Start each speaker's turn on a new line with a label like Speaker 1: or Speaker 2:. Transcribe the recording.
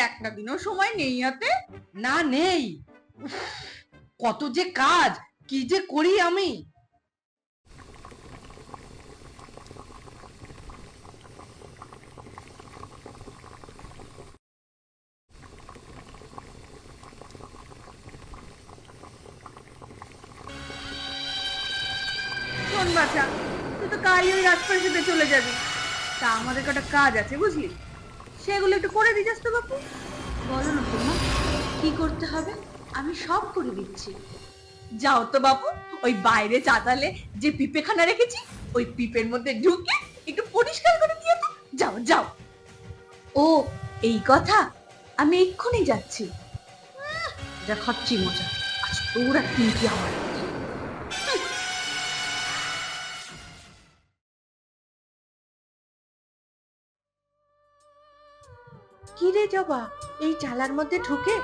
Speaker 1: একটা দিনও সময় নেই হাতে?
Speaker 2: না নেই। উফ, কত যে কাজ, কি যে করি আমি।
Speaker 1: শোন বাছা, তুই তো কালই ওই রাজপ্রাসাদে চলে যাবি। তা আমাদের কটা কাজ আছে বুঝলি, সেগুলো একটু করে দিস তো বাপু।
Speaker 3: বলো না তোমা, কি করতে হবে? আমি সব করে দিচ্ছি।
Speaker 1: যাও তো বাপু, ওই বাইরে চাতালে যে পিপেখানা রেখেছি, ওই পিপের মধ্যে ঢুকে একটু পরিষ্কার করে দিও তো। যাও যাও।
Speaker 3: ও, এই কথা, আমি এক্ষুনি যাচ্ছি। যা খাচ্ছি মজা, আজ তোর একদিন কি আমার একদিন।
Speaker 4: কি রে জবা, এই চালার মধ্যে ঢুকে